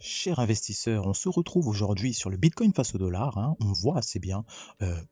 Chers investisseurs, on se retrouve aujourd'hui sur le Bitcoin face au dollar, hein. On voit assez bien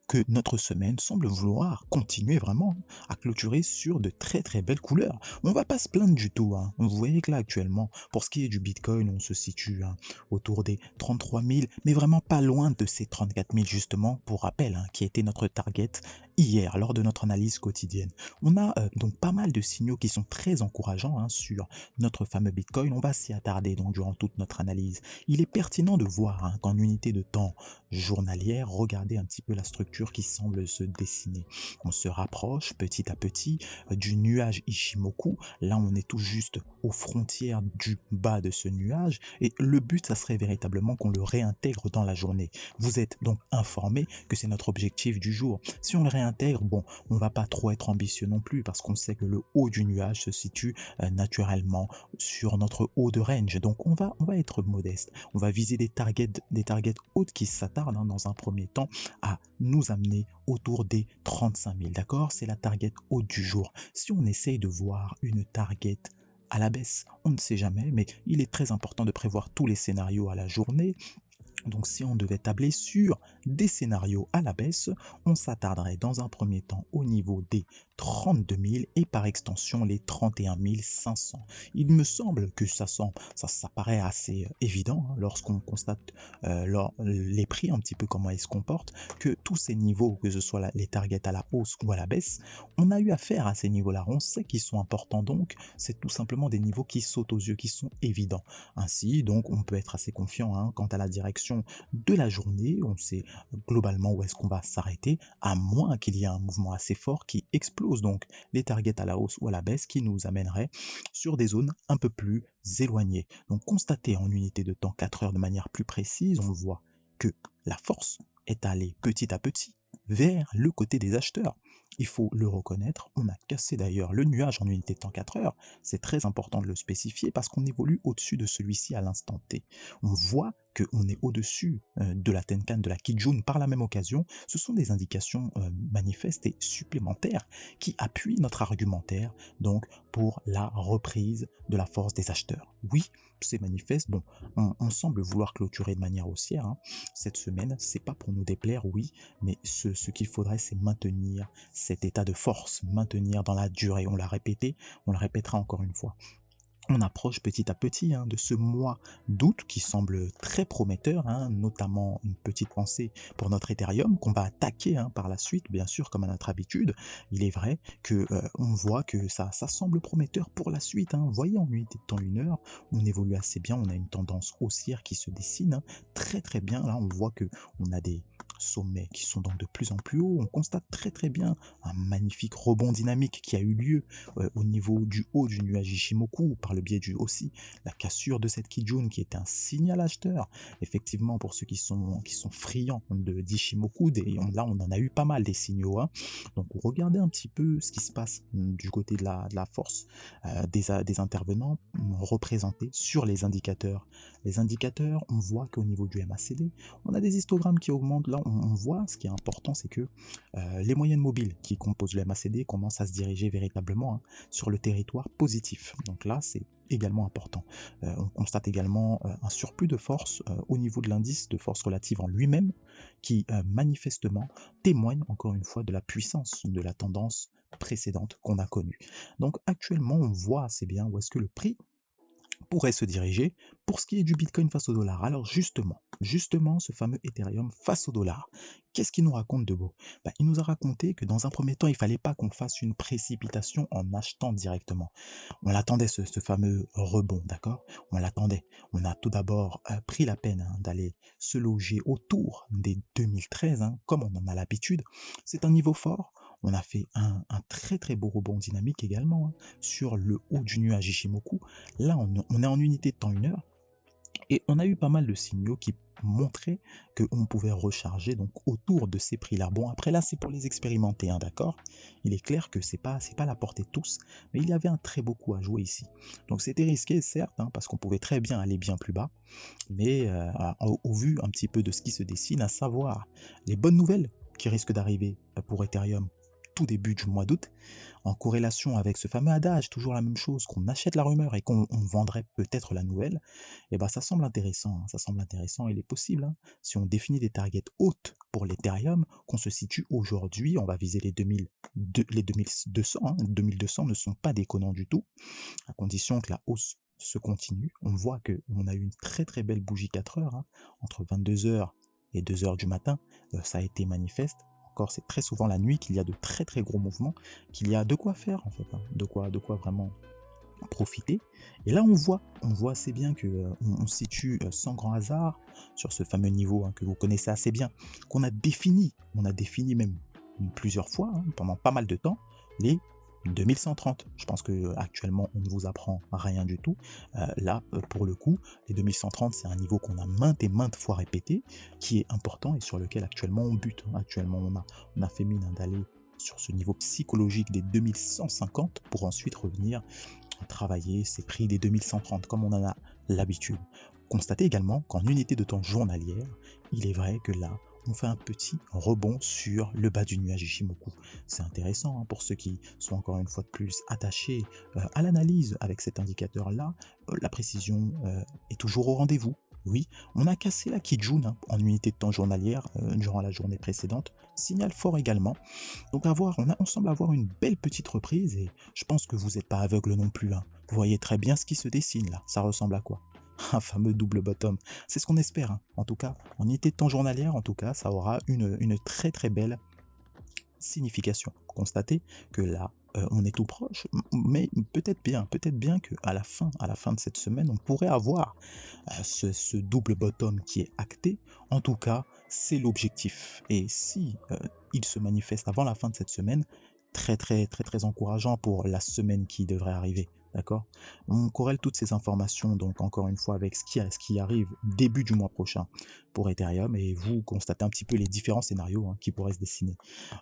que notre semaine semble vouloir continuer vraiment à clôturer sur de très très belles couleurs. On va pas se plaindre du tout, hein. Vous voyez que là actuellement, pour ce qui est du Bitcoin, on se situe autour des 33 000, mais vraiment pas loin de ces 34 000 justement, pour rappel, hein, qui était notre target hier lors de notre analyse quotidienne. On a donc pas mal de signaux qui sont très encourageants, hein, sur notre fameux Bitcoin. On va s'y attarder donc durant toute notre analyse. Il est pertinent de voir, hein, qu'en unité de temps journalière, regardez un petit peu la structure qui semble se dessiner. On se rapproche petit à petit du nuage Ishimoku. Là, on est tout juste aux frontières du bas de ce nuage et le but, ça serait véritablement qu'on le réintègre dans la journée. Vous êtes donc informé que c'est notre objectif du jour. Si on le réintègre, bon, on va pas trop être ambitieux non plus parce qu'on sait que le haut du nuage se situe naturellement sur notre haut de range. Donc on va être modeste. On va viser des targets hautes qui s'attardent, hein, dans un premier temps à nous amener autour des 35 000. D'accord? C'est la target haute du jour. Si on essaye de voir une target à la baisse, on ne sait jamais, mais il est très important de prévoir tous les scénarios à la journée. Donc si on devait tabler sur des scénarios à la baisse, on s'attarderait dans un premier temps au niveau des 32 000 et par extension les 31 500. Il me semble que ça paraît assez évident, hein, lorsqu'on constate les prix, un petit peu comment ils se comportent, que tous ces niveaux, que ce soit les targets à la hausse ou à la baisse, on a eu affaire à ces niveaux-là. On sait qu'ils sont importants, donc c'est tout simplement des niveaux qui sautent aux yeux, qui sont évidents. Ainsi, donc, on peut être assez confiant, hein, quant à la direction de la journée. On sait globalement où est-ce qu'on va s'arrêter, à moins qu'il y ait un mouvement assez fort qui explose donc les targets à la hausse ou à la baisse, qui nous amènerait sur des zones un peu plus éloignées. Donc, constater en unité de temps 4 heures de manière plus précise, on voit que la force est allée petit à petit vers le côté des acheteurs. Il faut le reconnaître, on a cassé d'ailleurs le nuage en unité de temps 4 heures. C'est très important de le spécifier parce qu'on évolue au-dessus de celui-ci à l'instant T. On voit qu'on est au-dessus de la Tenkan, de la Kijun par la même occasion. Ce sont des indications manifestes et supplémentaires qui appuient notre argumentaire donc pour la reprise de la force des acheteurs. Oui, c'est manifeste. Bon, on semble vouloir clôturer de manière haussière, hein, cette semaine. C'est pas pour nous déplaire, oui, mais ce qu'il faudrait, c'est maintenir cet état de force, maintenir dans la durée. On l'a répété, on le répétera encore une fois. On approche petit à petit, hein, de ce mois d'août qui semble très prometteur, hein, notamment une petite pensée pour notre Ethereum qu'on va attaquer, hein, par la suite, bien sûr, comme à notre habitude. Il est vrai que on voit que ça semble prometteur pour la suite, hein. Vous voyez, en unité de temps 1 heure, on évolue assez bien, on a une tendance haussière qui se dessine, hein, très très bien. Là, on voit que on a des sommets qui sont donc de plus en plus hauts. On constate très très bien un magnifique rebond dynamique qui a eu lieu au niveau du haut du nuage Ishimoku, par le biais du aussi la cassure de cette Kijun qui était un signal acheteur. Effectivement, pour ceux qui sont friands d'Ishimoku, là on en a eu pas mal des signaux, hein. Donc regardez un petit peu ce qui se passe du côté de la force des intervenants représentés sur les indicateurs. Les indicateurs, on voit qu'au niveau du MACD, on a des histogrammes qui augmentent. Là, on voit, ce qui est important, c'est que les moyennes mobiles qui composent le MACD commencent à se diriger véritablement, hein, sur le territoire positif. Donc là, c'est également important. On constate également un surplus de force au niveau de l'indice de force relative en lui-même, qui manifestement témoigne encore une fois de la puissance de la tendance précédente qu'on a connue. Donc actuellement, on voit assez bien où est-ce que le prix pourrait se diriger pour ce qui est du Bitcoin face au dollar. Alors justement, ce fameux Ethereum face au dollar, qu'est-ce qu'il nous raconte de beau? Il nous a raconté que dans un premier temps, il fallait pas qu'on fasse une précipitation en achetant directement. On l'attendait, ce fameux rebond, d'accord? On l'attendait. On a tout d'abord pris la peine, hein, d'aller se loger autour des 2013, hein, comme on en a l'habitude. C'est un niveau fort. On a fait un très très beau rebond dynamique également, hein, sur le haut du nuage Ishimoku. Là, on est en unité de temps 1 heure et on a eu pas mal de signaux qui montraient qu'on pouvait recharger donc autour de ces prix-là. Bon, après là, c'est pour les expérimenter, hein, d'accord? Il est clair que c'est pas la portée de tous, mais il y avait un très beau coup à jouer ici. Donc c'était risqué, certes, hein, parce qu'on pouvait très bien aller bien plus bas, mais au vu un petit peu de ce qui se dessine, à savoir les bonnes nouvelles qui risquent d'arriver pour Ethereum tout début du mois d'août, en corrélation avec ce fameux adage, toujours la même chose, qu'on achète la rumeur et qu'on vendrait peut-être la nouvelle, et ben ça semble intéressant, hein, ça semble intéressant. Il est possible, hein, si on définit des targets hautes pour l'Ethereum, qu'on se situe aujourd'hui, on va viser les 2000, les 2200, hein, 2200 ne sont pas déconnants du tout, à condition que la hausse se continue. On voit qu'on a eu une très très belle bougie 4 heures, hein, entre 22 heures et 2 heures du matin, ça a été manifeste. Encore, c'est très souvent la nuit qu'il y a de très très gros mouvements, qu'il y a de quoi faire en fait, hein, de quoi vraiment profiter. Et là, on voit assez bien que on se situe sans grand hasard sur ce fameux niveau, hein, que vous connaissez assez bien, qu'on a défini, on a défini même plusieurs fois, hein, pendant pas mal de temps, les 2130. Je pense que actuellement on ne vous apprend rien du tout. Là, pour le coup, les 2130, c'est un niveau qu'on a maintes et maintes fois répété, qui est important et sur lequel actuellement on bute, hein. Actuellement, on a fait mine, hein, d'aller sur ce niveau psychologique des 2150 pour ensuite revenir travailler ces prix des 2130 comme on en a l'habitude. Constatez également qu'en unité de temps journalière, il est vrai que là, on fait un petit rebond sur le bas du nuage Ishimoku. C'est intéressant, hein, pour ceux qui sont encore une fois de plus attachés à l'analyse avec cet indicateur-là. La précision est toujours au rendez-vous. Oui, on a cassé la Kijun, hein, en unité de temps journalière durant la journée précédente. Signal fort également. Donc à voir, on semble avoir une belle petite reprise et je pense que vous n'êtes pas aveugle non plus, hein. Vous voyez très bien ce qui se dessine là. Ça ressemble à quoi? Un fameux double bottom. C'est ce qu'on espère, hein. En tout cas, en unité de temps journalière, en tout cas, ça aura une très très belle signification. Constatez que là, on est tout proche, mais peut-être bien qu'à la fin de cette semaine, on pourrait avoir ce double bottom qui est acté. En tout cas, c'est l'objectif. Et si il se manifeste avant la fin de cette semaine, très très très très encourageant pour la semaine qui devrait arriver. D'accord? On corrèle toutes ces informations, donc encore une fois, avec ce qui arrive début du mois prochain pour Ethereum, et vous constatez un petit peu les différents scénarios, hein, qui pourraient se dessiner.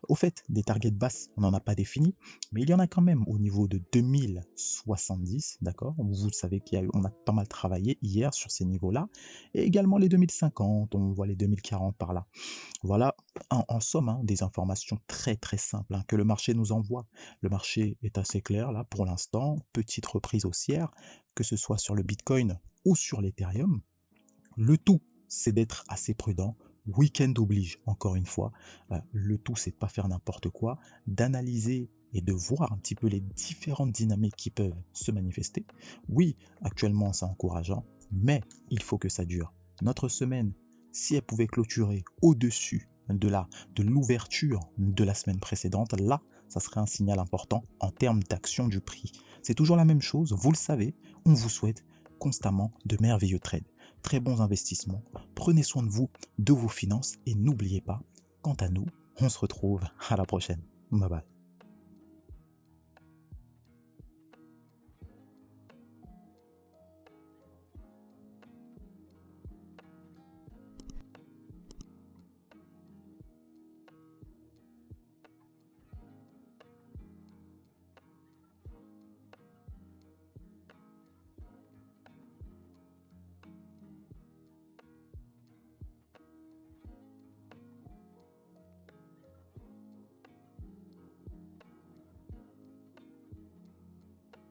Au fait, des targets basses, on n'en a pas défini, mais il y en a quand même au niveau de 2070, d'accord? Vous savez qu'on a pas mal travaillé hier sur ces niveaux-là, et également les 2050, on voit les 2040 par là. Voilà, en somme, hein, des informations très très simples, hein, que le marché nous envoie. Le marché est assez clair là pour l'instant, petite reprise haussière, que ce soit sur le Bitcoin ou sur l'Ethereum. Le tout, c'est d'être assez prudent. Week-end oblige, encore une fois. Le tout, c'est de pas faire n'importe quoi, d'analyser et de voir un petit peu les différentes dynamiques qui peuvent se manifester. Oui, actuellement, c'est encourageant, mais il faut que ça dure. Notre semaine, si elle pouvait clôturer au-dessus de l'ouverture de la semaine précédente, là, ça serait un signal important en termes d'action du prix. C'est toujours la même chose, vous le savez, on vous souhaite constamment de merveilleux trades. Très bons investissements, prenez soin de vous, de vos finances et n'oubliez pas, quant à nous, on se retrouve à la prochaine. Bye bye.